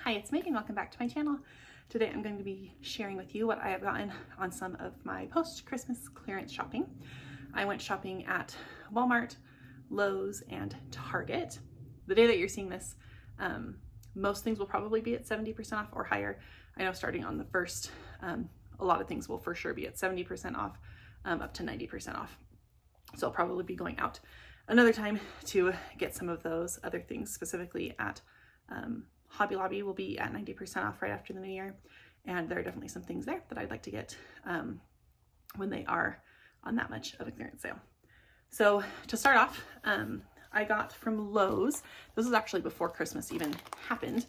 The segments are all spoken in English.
Hi, it's Megan. Welcome back to my channel. Today I'm going to be sharing with you what I have gotten on some of my post-Christmas clearance shopping. I went shopping at Walmart, Lowe's, and Target. The day that you're seeing this, most things will probably be at 70% off or higher. I know starting on the 1st, a lot of things will for sure be at 70% off, up to 90% off. So I'll probably be going out another time to get some of those other things, specifically at Hobby Lobby will be at 90% off right after the new year. And there are definitely some things there that I'd like to get when they are on that much of a clearance sale. So to start off, I got from Lowe's, this was actually before Christmas even happened,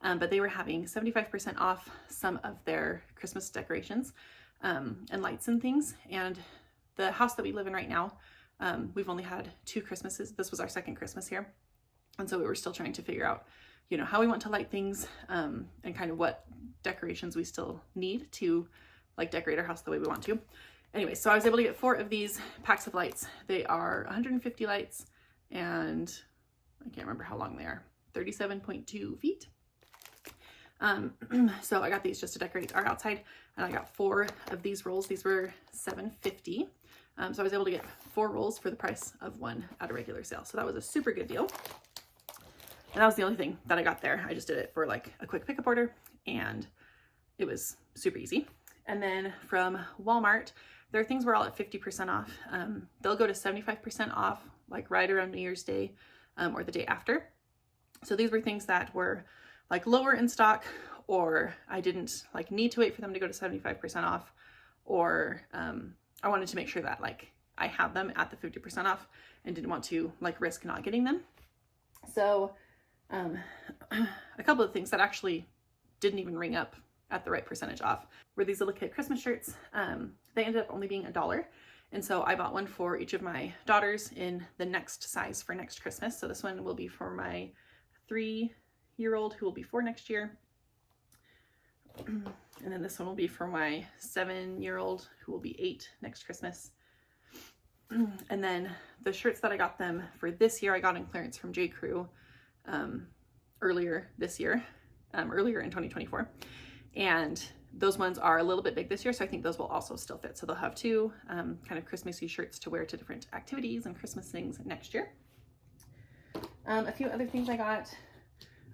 but they were having 75% off some of their Christmas decorations and lights and things. And the house that we live in right now, we've only had 2 Christmases. This was our 2nd Christmas here. And so we were still trying to figure out, you know, how we want to light things and kind of what decorations we still need to like decorate our house the way we want to. Anyway, so I was able to get 4 of these packs of lights. They are 150 lights and I can't remember how long they are, 37.2 feet. So I got these just to decorate our outside, and I got 4 of these rolls. These were $7.50. So I was able to get 4 rolls for the price of 1 at a regular sale. So that was a super good deal. And that was the only thing that I got there. I just did it for like a quick pickup order and it was super easy. And then from Walmart, their things were all at 50% off. They'll go to 75% off like right around New Year's Day or the day after. So these were things that were like lower in stock, or I didn't like need to wait for them to go to 75% off, or I wanted to make sure that like I had them at the 50% off and didn't want to like risk not getting them. So a couple of things that actually didn't even ring up at the right percentage off were these little kid Christmas shirts. They ended up only being $1. And so I bought one for each of my daughters in the next size for next Christmas. So this one will be for my 3-year-old who will be 4 next year. And then this one will be for my 7-year-old who will be 8 next Christmas. And then the shirts that I got them for this year, I got in clearance from J. Crew earlier this year, earlier in 2024. And those ones are a little bit big this year, so I think those will also still fit. So they'll have 2 kind of Christmassy shirts to wear to different activities and Christmas things next year. A few other things I got.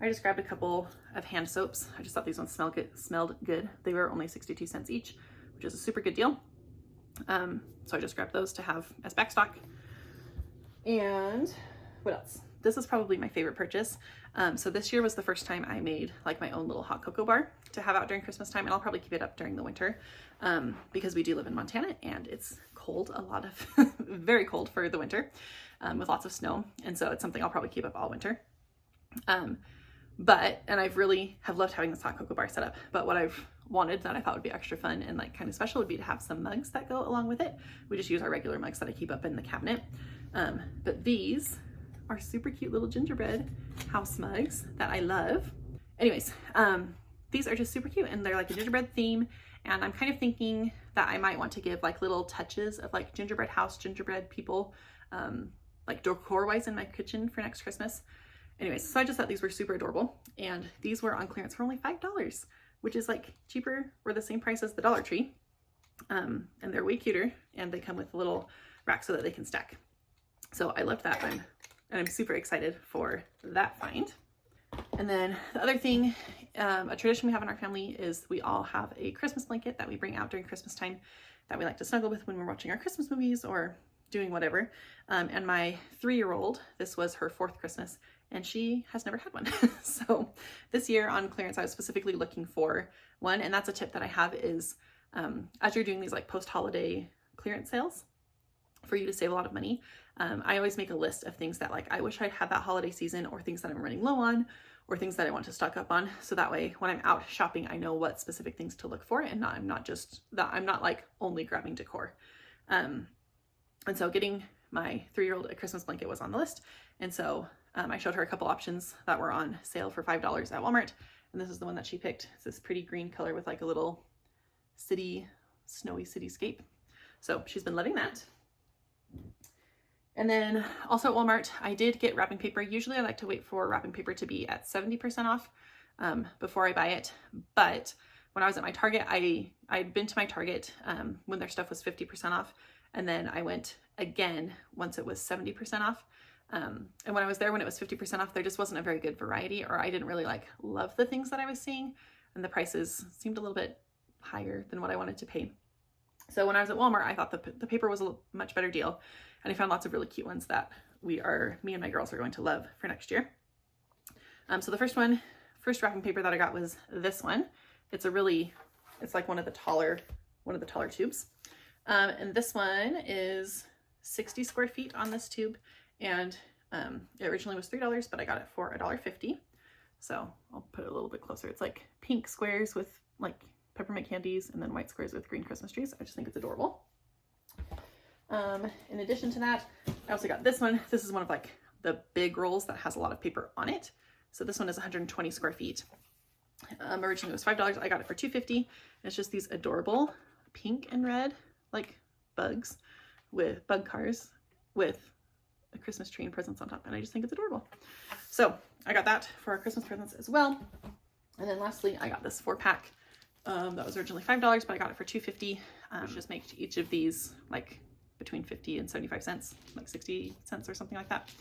I just grabbed a couple of hand soaps. I just thought these ones smelled good. They were only 62 cents each, which is a super good deal. So I just grabbed those to have as backstock. And what else? This is probably my favorite purchase. So this year was the first time I made like my own little hot cocoa bar to have out during Christmas time, and I'll probably keep it up during the winter because we do live in Montana and it's cold, a lot of very cold for the winter with lots of snow. And so it's something I'll probably keep up all winter. And I've really have loved having this hot cocoa bar set up. But what I've wanted that I thought would be extra fun and like kind of special would be to have some mugs that go along with it. We just use our regular mugs that I keep up in the cabinet. But these are super cute little gingerbread house mugs that I love. Anyways, these are just super cute and they're like a gingerbread theme. And I'm kind of thinking that I might want to give like little touches of like gingerbread house, gingerbread people, like decor wise in my kitchen for next Christmas. Anyways, so I just thought these were super adorable, and these were on clearance for only $5, which is like cheaper or the same price as the Dollar Tree. And they're way cuter, and they come with a little rack so that they can stack. So I loved that one, and I'm super excited for that find. And then the other thing, a tradition we have in our family is we all have a Christmas blanket that we bring out during Christmas time that we like to snuggle with when we're watching our Christmas movies or doing whatever. And my 3-year-old, this was her 4th Christmas, and she has never had one. So this year on clearance, I was specifically looking for one. And that's a tip that I have is as you're doing these like post-holiday clearance sales for you to save a lot of money, I always make a list of things that like I wish I'd had that holiday season, or things that I'm running low on, or things that I want to stock up on. So that way when I'm out shopping, I know what specific things to look for, and I'm not like only grabbing decor. And so getting my 3-year-old a Christmas blanket was on the list. And so I showed her a couple options that were on sale for $5 at Walmart. And this is the one that she picked. It's this pretty green color with like a little snowy cityscape. So she's been loving that. And then also at Walmart, I did get wrapping paper. Usually I like to wait for wrapping paper to be at 70% off before I buy it. But when I was at my Target, I'd been to my Target when their stuff was 50% off. And then I went again once it was 70% off. And when I was there, when it was 50% off, there just wasn't a very good variety, or I didn't really like love the things that I was seeing. And the prices seemed a little bit higher than what I wanted to pay. So when I was at Walmart, I thought the paper was a much better deal. And I found lots of really cute ones that me and my girls are going to love for next year. So the first wrapping paper that I got was this one. It's like one of the taller tubes. And this one is 60 square feet on this tube. And it originally was $3, but I got it for $1.50. So I'll put it a little bit closer. It's like pink squares with like peppermint candies, and then white squares with green Christmas trees. I just think it's adorable. In addition to that, I also got this one. This is one of like the big rolls that has a lot of paper on it. So this one is 120 square feet. Originally it was $5. I got it for $2.50. It's just these adorable pink and red like bugs with bug cars with a Christmas tree and presents on top, and I just think it's adorable. So I got that for our Christmas presents as well. And then lastly, I got this 4-pack that was originally $5, but I got it for $2.50. Just make each of these like between 50 and 75 cents, like 60 cents or something like that.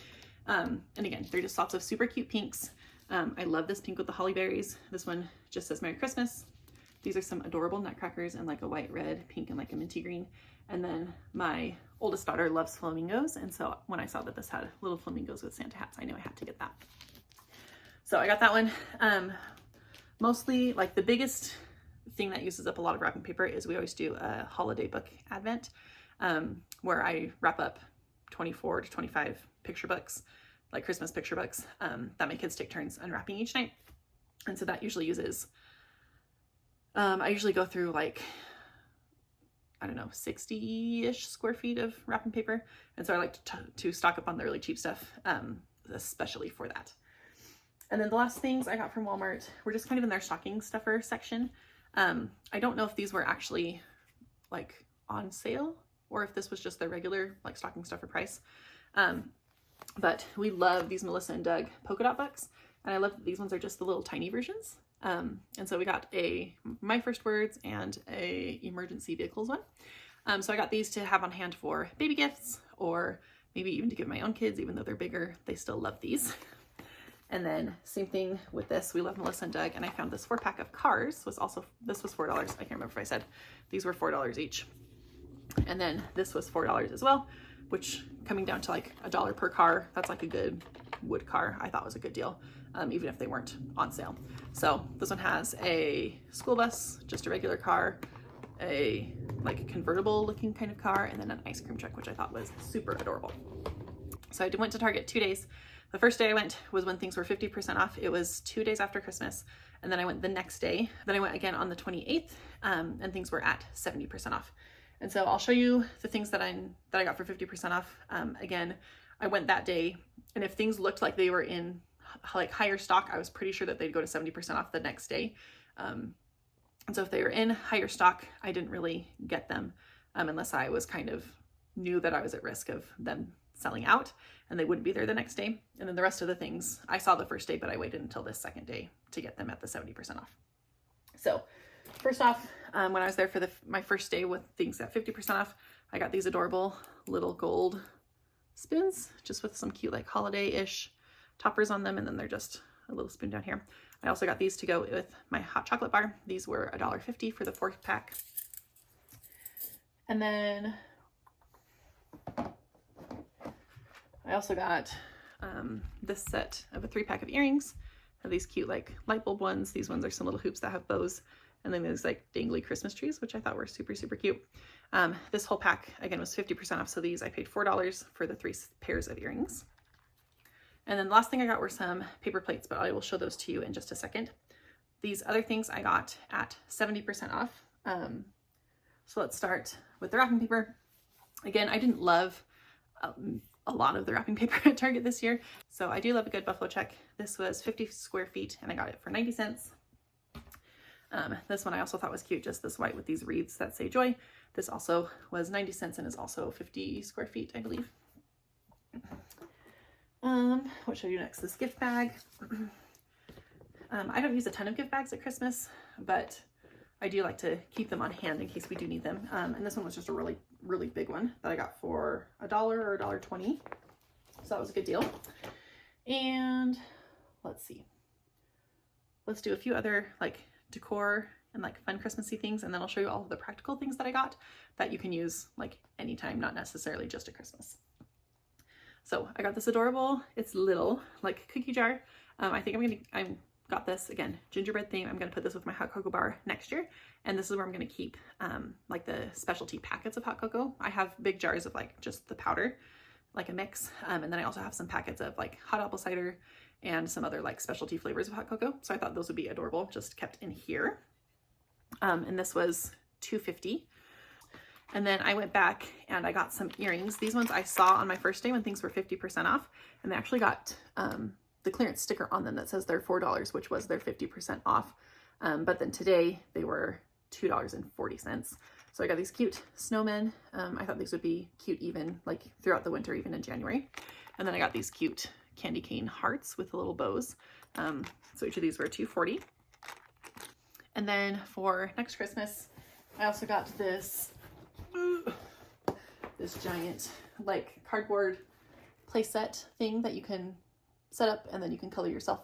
And again, they're just lots of super cute pinks. I love this pink with the holly berries. This one just says Merry Christmas. These are some adorable nutcrackers and like a white, red, pink, and like a minty green. And then my oldest daughter loves flamingos. And so when I saw that this had little flamingos with Santa hats, I knew I had to get that. So I got that one. Mostly like the biggest thing that uses up a lot of wrapping paper is we always do a holiday book advent, where I wrap up 24 to 25 picture books, like Christmas picture books, that my kids take turns unwrapping each night. And so that usually uses, I usually go through like, I don't know, 60-ish square feet of wrapping paper. And so I like to stock up on the really cheap stuff, especially for that. And then the last things I got from Walmart were just kind of in their stocking stuffer section. I don't know if these were actually like on sale or if this was just their regular like stocking stuffer price. But we love these Melissa and Doug polka dot books. And I love that these ones are just the little tiny versions. And so we got a My First Words and a emergency vehicles one. So I got these to have on hand for baby gifts, or maybe even to give my own kids, even though they're bigger, they still love these. And then same thing with this, we love Melissa and Doug, and I found this 4-pack of Cars this was $4. I can't remember if I said these were $4 each. And then this was $4 as well, which coming down to like $1 per car, that's like a good wood car. I thought was a good deal, even if they weren't on sale. So this one has a school bus, just a regular car, a like convertible looking kind of car, and then an ice cream truck, which I thought was super adorable. So I went to Target 2 days. The first day I went was when things were 50% off. It was 2 days after Christmas. And then I went the next day. Then I went again on the 28th, and things were at 70% off. And so I'll show you the things that I got for 50% off. Again, I went that day, and if things looked like they were in like higher stock, I was pretty sure that they'd go to 70% off the next day. And so if they were in higher stock, I didn't really get them unless I was kind of knew that I was at risk of them selling out and they wouldn't be there the next day. And then the rest of the things I saw the first day, but I waited until the second day to get them at the 70% off. So first off, when I was there for my first day with things at 50% off, I got these adorable little gold spoons, just with some cute like holiday-ish toppers on them. And then they're just a little spoon down here. I also got these to go with my hot chocolate bar. These were $1.50 for the 4-pack. And then I also got this set of a 3-pack of earrings. I have these cute like light bulb ones. These ones are some little hoops that have bows. And then there's like dangly Christmas trees, which I thought were super, super cute. This whole pack, again, was 50% off. So these I paid $4 for the 3 pairs of earrings. And then the last thing I got were some paper plates, but I will show those to you in just a second. These other things I got at 70% off. So let's start with the wrapping paper. Again, I didn't love a lot of the wrapping paper at Target this year. So I do love a good buffalo check. This was 50 square feet and I got it for 90 cents. This one I also thought was cute, just this white with these wreaths that say joy. This also was 90 cents and is also 50 square feet, I believe. What should I do next? This gift bag. I don't use a ton of gift bags at Christmas, but I do like to keep them on hand in case we do need them. And this one was just a really, really big one that I got for $1 or $1.20. So that was a good deal. And let's see. Let's do a few other like decor and like fun Christmassy things, and then I'll show you all of the practical things that I got that you can use like anytime, not necessarily just at Christmas. So I got this adorable, it's little like cookie jar. I think I got this, again, gingerbread theme. I'm gonna put this with my hot cocoa bar next year, and this is where I'm gonna keep like the specialty packets of hot cocoa. I have big jars of like just the powder, like a mix, and then I also have some packets of like hot apple cider and some other like specialty flavors of hot cocoa. So I thought those would be adorable, just kept in here. And this was $2.50. And then I went back and I got some earrings. These ones I saw on my first day when things were 50% off, and they actually got the clearance sticker on them that says they're $4, which was their 50% off. But then today they were $2.40. So I got these cute snowmen. I thought these would be cute even like throughout the winter, even in January. And then I got these cute candy cane hearts with the little bows. So each of these were $2.40. And then for next Christmas, I also got this giant like cardboard playset thing that you can set up and then you can color yourself.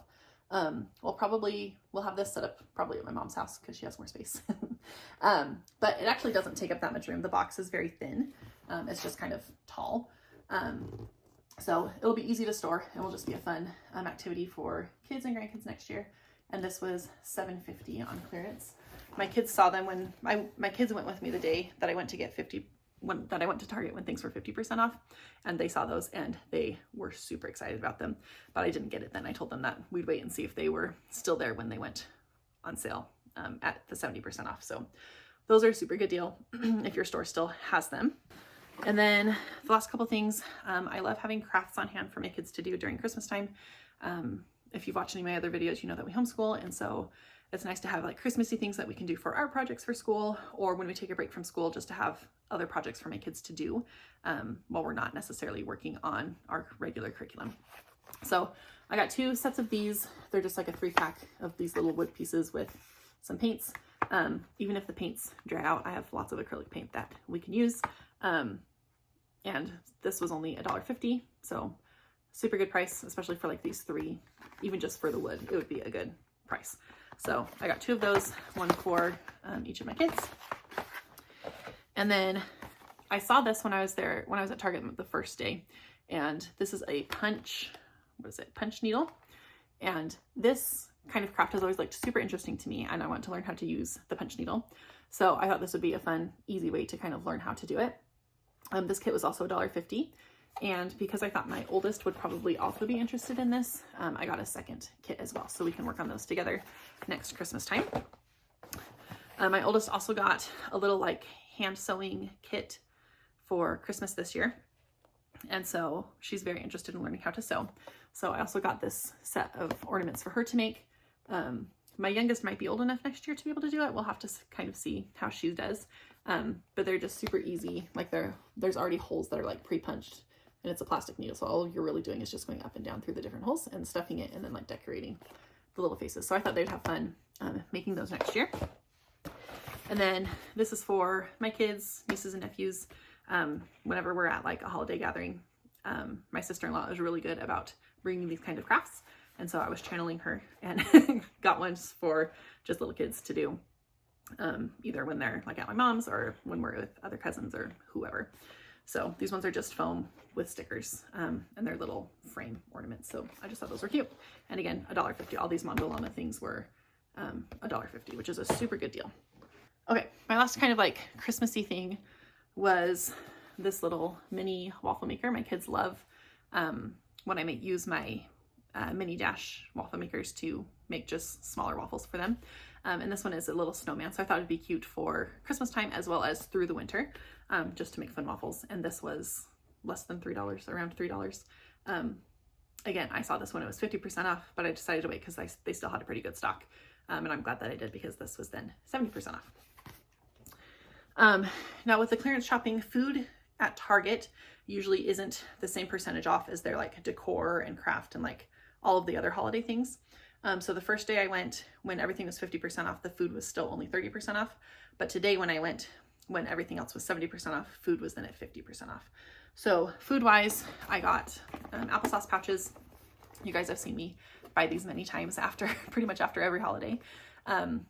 We'll have this set up probably at my mom's house because she has more space. But it actually doesn't take up that much room. The box is very thin. It's just kind of tall. So it'll be easy to store and will just be a fun activity for kids and grandkids next year. And this was $7.50 on clearance. My kids saw them when my kids went with me the day that I went to get that I went to Target when things were 50% off, and they saw those and they were super excited about them, but I didn't get it then. I told them that we'd wait and see if they were still there when they went on sale at the 70% off. So those are a super good deal if your store still has them. And then the last couple things, I love having crafts on hand for my kids to do during Christmas time. If you've watched any of my other videos, you know that we homeschool, and so it's nice to have like Christmassy things that we can do for our projects for school, or when we take a break from school, just to have other projects for my kids to do while we're not necessarily working on our regular curriculum. So I got 2 sets of these. They're just like a 3-pack of these little wood pieces with some paints. Even if the paints dry out, I have lots of acrylic paint that we can use. And this was only $1.50, so super good price, especially for like these 3, even just for the wood, it would be a good price. So I got 2 of those, one for each of my kids. And then I saw this when I was at Target the first day, and this is a punch needle. And this kind of craft has always looked super interesting to me, and I want to learn how to use the punch needle. So I thought this would be a fun, easy way to kind of learn how to do it. This kit was also $1.50. And because I thought my oldest would probably also be interested in this, I got a second kit as well, so we can work on those together next Christmas time. My oldest also got a little like hand sewing kit for Christmas this year, and so she's very interested in learning how to sew. So I also got this set of ornaments for her to make. My youngest might be old enough next year to be able to do it. We'll have to kind of see how she does, but they're just super easy. Like there's already holes that are like pre-punched, and it's a plastic needle, so all you're really doing is just going up and down through the different holes and stuffing it and then like decorating the little faces. So I thought they'd have fun making those next year. And then this is for my kids, nieces and nephews. Whenever we're at like a holiday gathering, my sister-in-law is really good about bringing these kind of crafts, and so I was channeling her and got ones for just little kids to do, either when they're like at my mom's or when we're with other cousins or whoever. So these ones are just foam with stickers, and they're little frame ornaments. So I just thought those were cute. And again, $1.50. All these Mondo Llama things were $1.50, which is a super good deal. Okay, my last kind of like Christmassy thing was this little mini waffle maker. My kids love when I use my mini dash waffle makers to make just smaller waffles for them. And this one is a little snowman, so I thought it'd be cute for Christmas time as well as through the winter, just to make fun waffles. And this was less than $3, around $3. Again, I saw this when it was 50% off, but I decided to wait because they still had a pretty good stock. And I'm glad that I did because this was then 70% off. Now with the clearance shopping, food at Target usually isn't the same percentage off as their like decor and craft and like all of the other holiday things. So the first day I went, when everything was 50% off, the food was still only 30% off. But today when I went, when everything else was 70% off, food was then at 50% off. So food wise, I got applesauce pouches. You guys have seen me buy these many times after, pretty much after every holiday,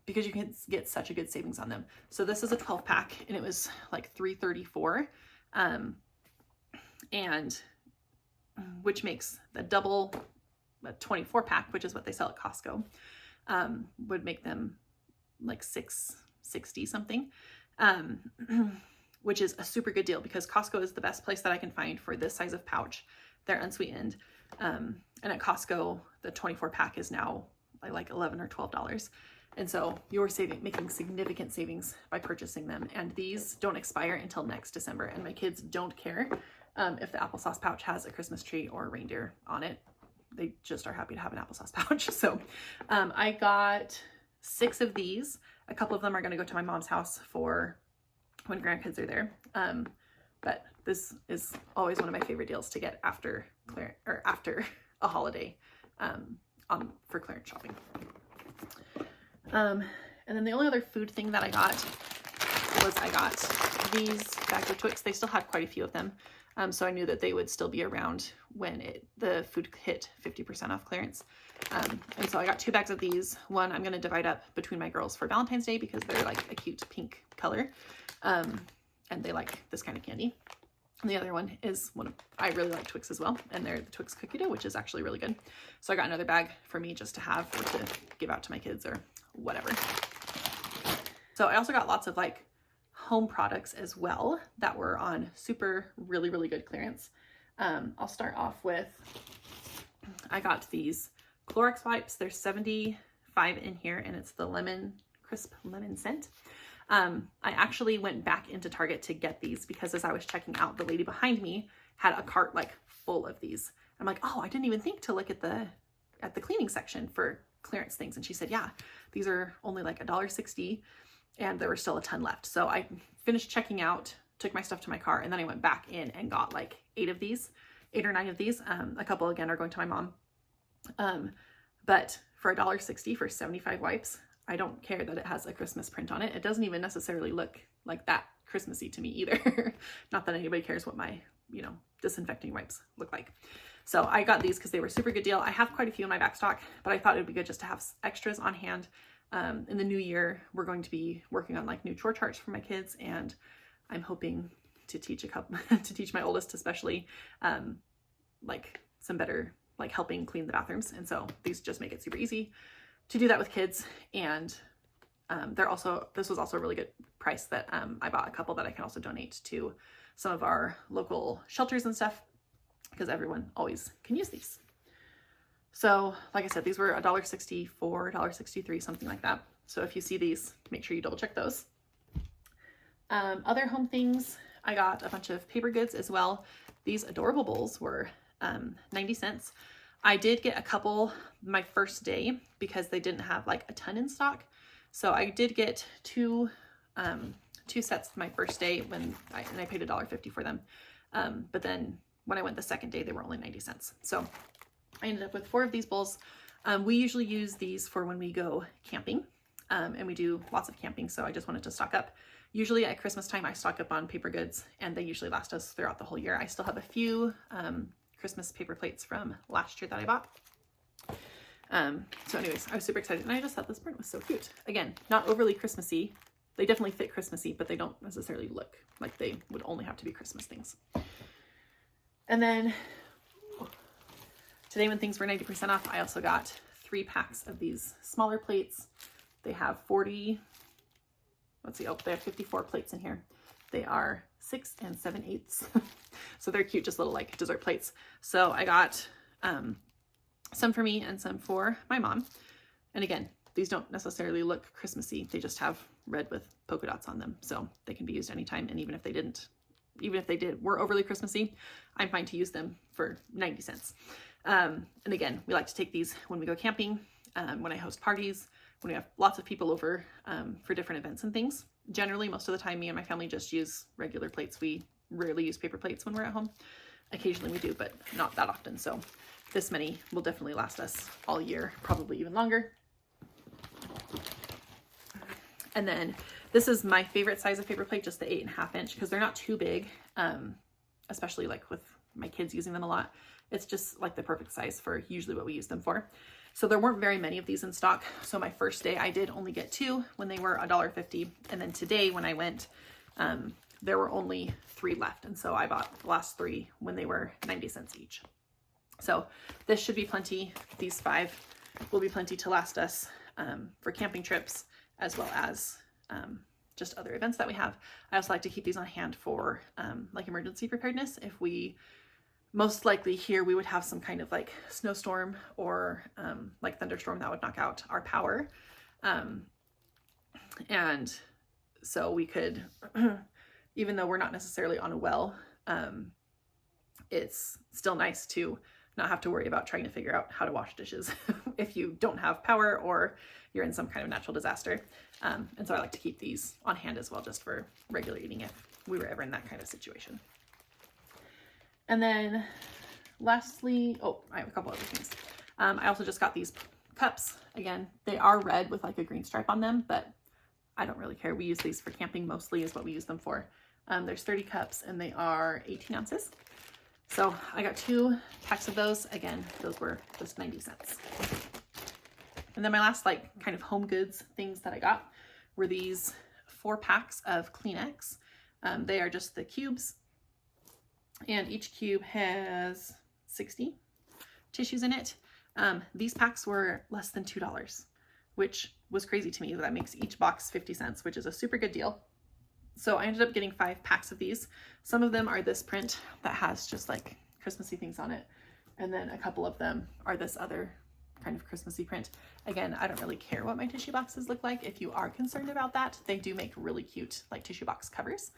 because you can get such a good savings on them. So this is a 12 pack and it was like $3.34, and which makes the double, a 24 pack, which is what they sell at Costco, would make them like $6.60 something, which is a super good deal because Costco is the best place that I can find for this size of pouch. They're unsweetened. And at Costco, the 24 pack is now like $11 or $12. And so you're making significant savings by purchasing them. And these don't expire until next December. And my kids don't care if the applesauce pouch has a Christmas tree or a reindeer on it. They just are happy to have an applesauce pouch. So I got 6 of these. A couple of them are going to go to my mom's house for when grandkids are there. But this is always one of my favorite deals to get after a holiday for clearance shopping. And then the only other food thing that I got was I got these bags of Twix. They still had quite a few of them. So I knew that they would still be around when the food hit 50% off clearance. And so I got 2 bags of these. One I'm going to divide up between my girls for Valentine's Day because they're like a cute pink color. And they like this kind of candy. And the other one is I really like Twix as well. And they're the Twix cookie dough, which is actually really good. So I got another bag for me just to have or to give out to my kids or whatever. So I also got lots of like home products as well that were on really, really good clearance. I'll start off with, I got these Clorox wipes. There's 75 in here and it's the crisp lemon scent. I actually went back into Target to get these because as I was checking out, the lady behind me had a cart like full of these. I'm like, oh, I didn't even think to look at the cleaning section for clearance things. And she said, yeah, these are only like $1.60 and there were still a ton left. So I finished checking out, took my stuff to my car, and then I went back in and got like 8 or 9 of these. A couple again are going to my mom. But for $1.60 for 75 wipes, I don't care that it has a Christmas print on it. It doesn't even necessarily look like that Christmassy to me either. Not that anybody cares what my, disinfecting wipes look like. So I got these because they were super good deal. I have quite a few in my back stock, but I thought it would be good just to have extras on hand. In the new year, we're going to be working on like new chore charts for my kids, and I'm hoping to teach to teach my oldest especially, like some better, like helping clean the bathrooms. And so these just make it super easy to do that with kids. And this was also a really good price that I bought a couple that I can also donate to some of our local shelters and stuff because everyone always can use these. So like I said, these were $1.64, $1.63, something like that. So if you see these, make sure you double check those. Other home things, I got a bunch of paper goods as well. These adorable bowls were 90 cents. I did get a couple my first day because they didn't have like a ton in stock. So I did get two sets my first day and I paid $1.50 for them. But then when I went the second day, they were only 90 cents. So I ended up with 4 of these bowls. We usually use these for when we go camping, and we do lots of camping. So I just wanted to stock up. Usually at Christmas time, I stock up on paper goods and they usually last us throughout the whole year. I still have a few Christmas paper plates from last year that I bought. So anyways, I was super excited and I just thought this print was so cute. Again, not overly Christmassy. They definitely fit Christmassy, but they don't necessarily look like they would only have to be Christmas things. And then today when things were 90% off, I also got 3 packs of these smaller plates. They have 40, let's see, they have 54 plates in here. They are 6 and 7/8. So they're cute, just little like dessert plates. So I got some for me and some for my mom. And again, these don't necessarily look Christmassy. They just have red with polka dots on them. So they can be used anytime. And even if they were overly Christmassy, I'm fine to use them for 90 cents. And again, we like to take these when we go camping, when I host parties, when we have lots of people over for different events and things. Generally, most of the time, me and my family just use regular plates. We rarely use paper plates when we're at home. Occasionally we do, but not that often. So this many will definitely last us all year, probably even longer. And then this is my favorite size of paper plate, just the 8.5 inch, because they're not too big, especially like with my kids using them a lot. It's just like the perfect size for usually what we use them for. So there weren't very many of these in stock. So my first day I did only get 2 when they were $1.50. And then today when I went, there were only 3 left. And so I bought the last 3 when they were 90 cents each. So this should be plenty. These 5 will be plenty to last us for camping trips, as well as just other events that we have. I also like to keep these on hand for like emergency preparedness. If we, most likely here, we would have some kind of like snowstorm or like thunderstorm that would knock out our power. And so we could, even though we're not necessarily on a well, it's still nice to not have to worry about trying to figure out how to wash dishes if you don't have power or you're in some kind of natural disaster. And so I like to keep these on hand as well, just for regular eating if we were ever in that kind of situation. And then lastly, oh, I have a couple other things. I also just got these cups. Again, they are red with like a green stripe on them, but I don't really care. We use these for camping mostly, is what we use them for. There's 30 cups and they are 18 ounces. So I got 2 packs of those. Again, those were just 90 cents. And then my last like kind of home goods things that I got were these 4 packs of Kleenex. They are just the cubes, and each cube has 60 tissues in it. These packs were less than $2, which was crazy to me. That makes each box 50 cents, which is a super good deal. So I ended up getting 5 packs of these. Some of them are this print that has just like Christmassy things on it. And then a couple of them are this other kind of Christmassy print. Again, I don't really care what my tissue boxes look like. If you are concerned about that, they do make really cute like tissue box covers.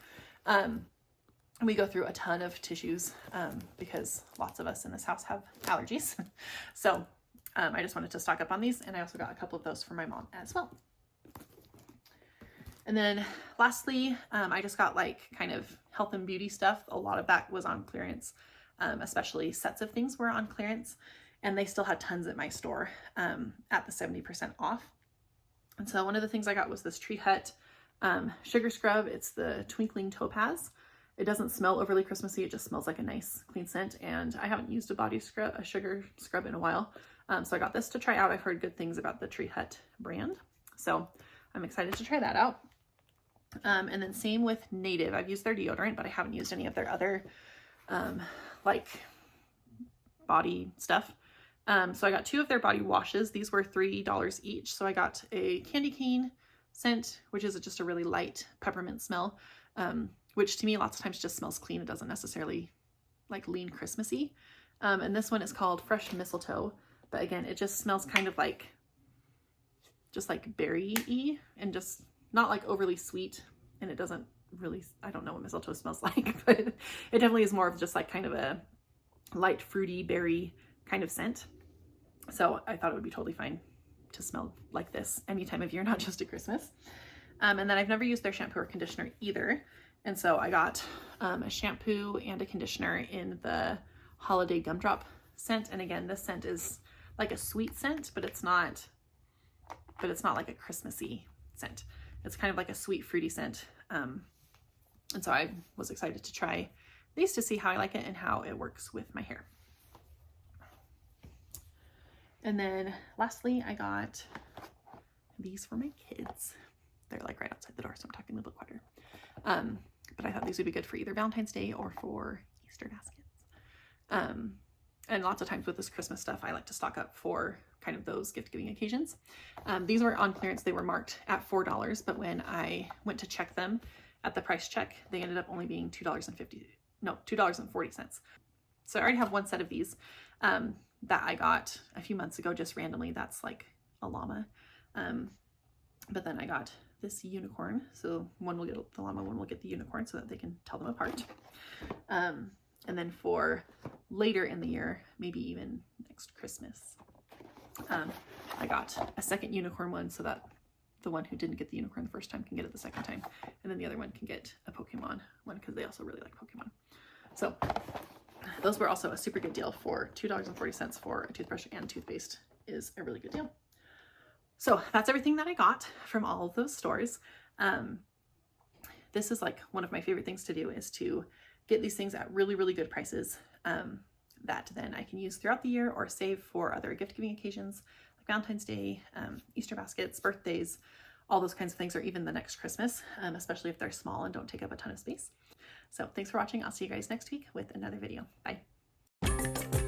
We go through a ton of tissues because lots of us in this house have allergies. So I just wanted to stock up on these, and I also got a couple of those for my mom as well. And then lastly, I just got like kind of health and beauty stuff. A lot of that was on clearance, especially sets of things were on clearance, and they still had tons at my store at the 70% off. And so one of the things I got was this Tree Hut sugar scrub. It's the Twinkling Topaz. It doesn't smell overly Christmassy. It just smells like a nice clean scent. And I haven't used a sugar scrub in a while. So I got this to try out. I've heard good things about the Tree Hut brand. So I'm excited to try that out. And then same with Native. I've used their deodorant, but I haven't used any of their other like body stuff. So I got 2 of their body washes. These were $3 each. So I got a candy cane scent, which is just a really light peppermint smell, which to me lots of times just smells clean. It doesn't necessarily like lean Christmassy. And this one is called Fresh Mistletoe, but again, it just smells kind of like just like berry-y and just not like overly sweet. And it doesn't really, I don't know what mistletoe smells like, but it definitely is more of just like kind of a light fruity berry kind of scent. So I thought it would be totally fine to smell like this any time of year, not just at Christmas. And then I've never used their shampoo or conditioner either. And so I got a shampoo and a conditioner in the Holiday Gumdrop scent. And again, this scent is like a sweet scent, but it's not like a Christmassy scent. It's kind of like a sweet fruity scent. And so I was excited to try these to see how I like it and how it works with my hair. And then lastly, I got these for my kids. They're like right outside the door, so I'm talking a little bit quieter. But I thought these would be good for either Valentine's Day or for Easter baskets. And lots of times with this Christmas stuff, I like to stock up for kind of those gift giving occasions. These were on clearance. They were marked at $4, but when I went to check them at the price check, they ended up only being $2.40. So I already have one set of these that I got a few months ago, just randomly. That's like a llama. But then I got this unicorn. So one will get the llama, one will get the unicorn so that they can tell them apart. And then for later in the year, maybe even next Christmas, I got a second unicorn one so that the one who didn't get the unicorn the first time can get it the second time. And then the other one can get a Pokemon one because they also really like Pokemon. So those were also a super good deal. For $2.40 for a toothbrush and toothpaste is a really good deal. So that's everything that I got from all of those stores. This is like one of my favorite things to do, is to get these things at really, really good prices that then I can use throughout the year or save for other gift giving occasions like Valentine's Day, Easter baskets, birthdays, all those kinds of things, or even the next Christmas, especially if they're small and don't take up a ton of space. So thanks for watching. I'll see you guys next week with another video. Bye.